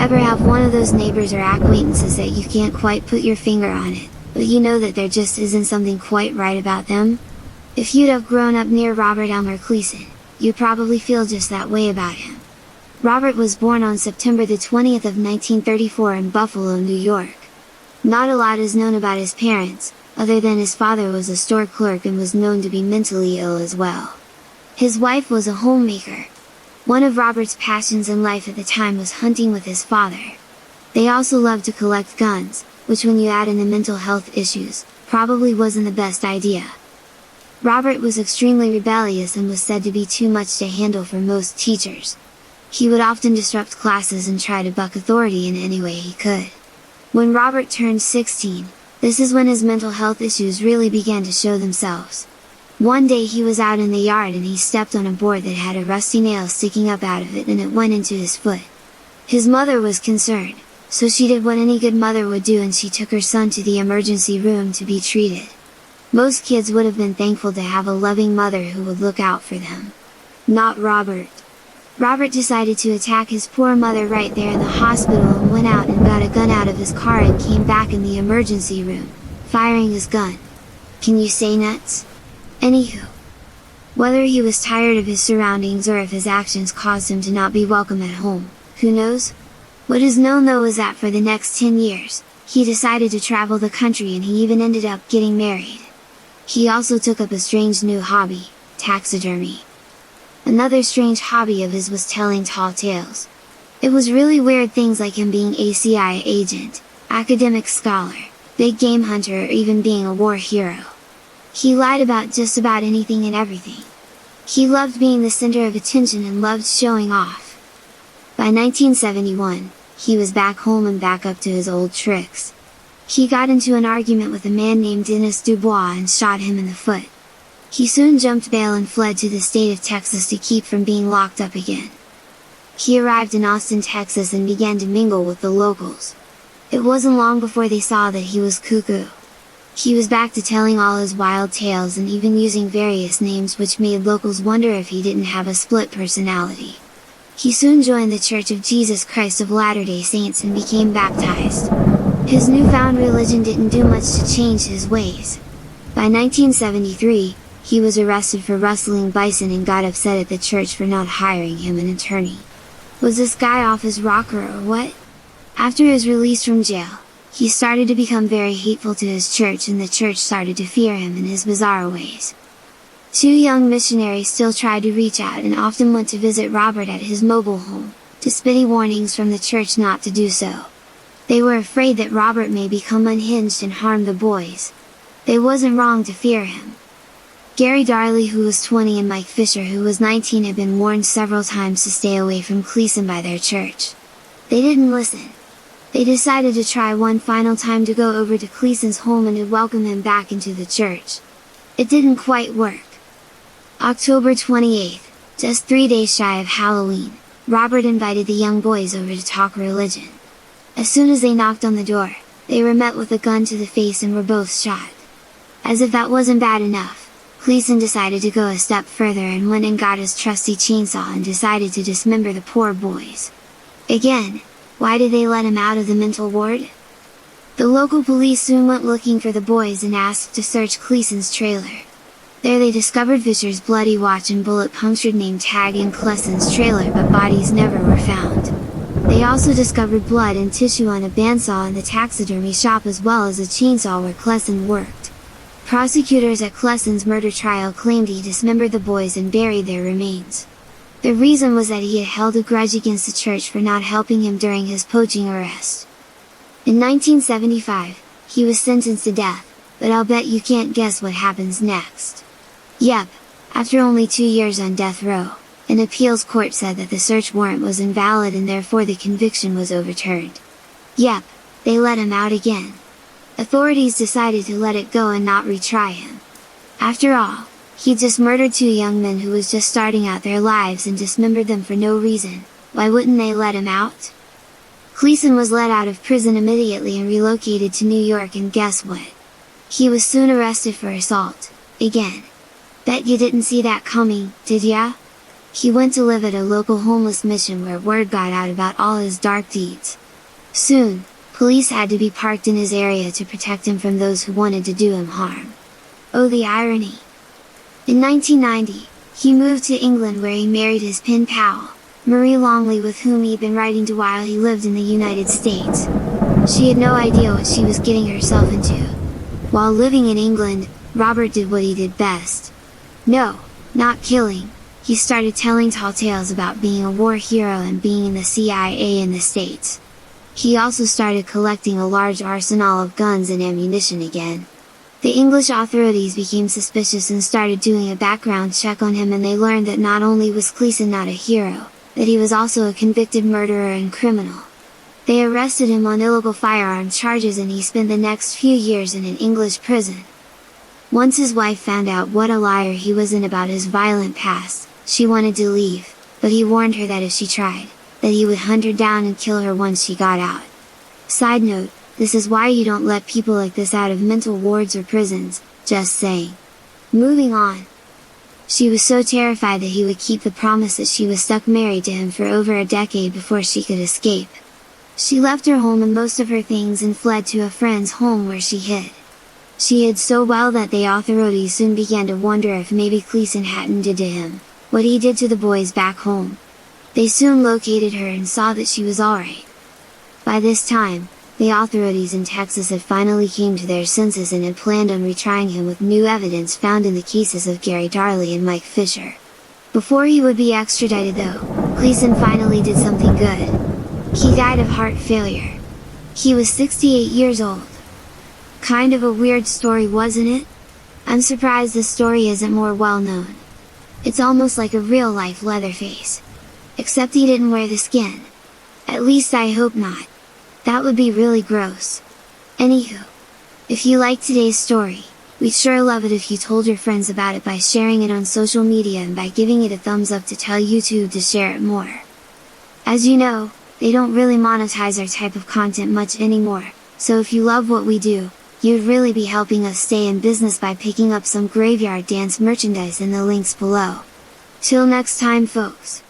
Ever have one of those neighbors or acquaintances that you can't quite put your finger on it, but you know that there just isn't something quite right about them? If you'd have grown up near Robert Elmer Kleesen, you'd probably feel just that way about him. Robert was born on September the 20th of 1934 in Buffalo, New York. Not a lot is known about his parents, other than his father was a store clerk and was known to be mentally ill as well. His wife was a homemaker. One of Robert's passions in life at the time was hunting with his father. They also loved to collect guns, which when you add in the mental health issues, probably wasn't the best idea. Robert was extremely rebellious and was said to be too much to handle for most teachers. He would often disrupt classes and try to buck authority in any way he could. When Robert turned 16, this is when his mental health issues really began to show themselves. One day he was out in the yard and he stepped on a board that had a rusty nail sticking up out of it and it went into his foot. His mother was concerned, so she did what any good mother would do and she took her son to the emergency room to be treated. Most kids would have been thankful to have a loving mother who would look out for them. Not Robert. Robert decided to attack his poor mother right there in the hospital and went out and got a gun out of his car and came back in the emergency room, firing his gun. Can you say nuts? Anywho. Whether he was tired of his surroundings or if his actions caused him to not be welcome at home, who knows? What is known though is that for the next 10 years, he decided to travel the country and he even ended up getting married. He also took up a strange new hobby, taxidermy. Another strange hobby of his was telling tall tales. It was really weird things like him being a CIA agent, academic scholar, big game hunter or even being a war hero. He lied about just about anything and everything. He loved being the center of attention and loved showing off. By 1971, he was back home and back up to his old tricks. He got into an argument with a man named Dennis Dubois and shot him in the foot. He soon jumped bail and fled to the state of Texas to keep from being locked up again. He arrived in Austin, Texas and began to mingle with the locals. It wasn't long before they saw that he was cuckoo. He was back to telling all his wild tales and even using various names which made locals wonder if he didn't have a split personality. He soon joined the Church of Jesus Christ of Latter-day Saints and became baptized. His newfound religion didn't do much to change his ways. By 1973, he was arrested for rustling bison and got upset at the church for not hiring him an attorney. Was this guy off his rocker or what? After his release from jail, he started to become very hateful to his church and the church started to fear him and his bizarre ways. Two young missionaries still tried to reach out and often went to visit Robert at his mobile home, despite warnings from the church not to do so. They were afraid that Robert may become unhinged and harm the boys. They wasn't wrong to fear him. Gary Darley, who was 20, and Mike Fisher, who was 19, had been warned several times to stay away from Kleason by their church. They didn't listen. They decided to try one final time to go over to Kleason's home and to welcome him back into the church. It didn't quite work. October 28th, just 3 days shy of Halloween, Robert invited the young boys over to talk religion. As soon as they knocked on the door, they were met with a gun to the face and were both shot. As if that wasn't bad enough, Kleason decided to go a step further and went and got his trusty chainsaw and decided to dismember the poor boys. Again, why did they let him out of the mental ward? The local police soon went looking for the boys and asked to search Kleason's trailer. There they discovered Fisher's bloody watch and bullet-punctured name tag in Kleason's trailer, but bodies never were found. They also discovered blood and tissue on a bandsaw in the taxidermy shop as well as a chainsaw where Kleason worked. Prosecutors at Kleason's murder trial claimed he dismembered the boys and buried their remains. The reason was that he had held a grudge against the church for not helping him during his poaching arrest. In 1975, he was sentenced to death, but I'll bet you can't guess what happens next. Yep, after only 2 years on death row, an appeals court said that the search warrant was invalid and therefore the conviction was overturned. Yep, they let him out again. Authorities decided to let it go and not retry him. After all, he just murdered 2 young men who was just starting out their lives and dismembered them for no reason. Why wouldn't they let him out? Kleason was let out of prison immediately and relocated to New York, and guess what? He was soon arrested for assault, again. Bet you didn't see that coming, did ya? He went to live at a local homeless mission where word got out about all his dark deeds. Soon, police had to be parked in his area to protect him from those who wanted to do him harm. Oh, the irony! In 1990, he moved to England where he married his pen pal, Marie Longley, with whom he'd been writing to while he lived in the United States. She had no idea what she was getting herself into. While living in England, Robert did what he did best. No, not killing. He started telling tall tales about being a war hero and being in the CIA in the States. He also started collecting a large arsenal of guns and ammunition again. The English authorities became suspicious and started doing a background check on him, and they learned that not only was Kleason not a hero, that he was also a convicted murderer and criminal. They arrested him on illegal firearm charges, and he spent the next few years in an English prison. Once his wife found out what a liar he was and about his violent past, she wanted to leave, but he warned her that if she tried, that he would hunt her down and kill her once she got out. Side note, this is why you don't let people like this out of mental wards or prisons, just saying. Moving on. She was so terrified that he would keep the promise that she was stuck married to him for over a decade before she could escape. She left her home and most of her things and fled to a friend's home where she hid. She hid so well that the authorities soon began to wonder if maybe Kleason hadn't did to him what he did to the boys back home. They soon located her and saw that she was alright. By this time, the authorities in Texas had finally came to their senses and had planned on retrying him with new evidence found in the cases of Gary Darley and Mike Fisher. Before he would be extradited though, Kleason finally did something good. He died of heart failure. He was 68 years old. Kind of a weird story, wasn't it? I'm surprised this story isn't more well known. It's almost like a real-life Leatherface. Except he didn't wear the skin. At least I hope not. That would be really gross. Anywho, if you liked today's story, we'd sure love it if you told your friends about it by sharing it on social media and by giving it a thumbs up to tell YouTube to share it more. As you know, they don't really monetize our type of content much anymore, so if you love what we do, you'd really be helping us stay in business by picking up some Graveyard Dance merchandise in the links below. Till next time folks!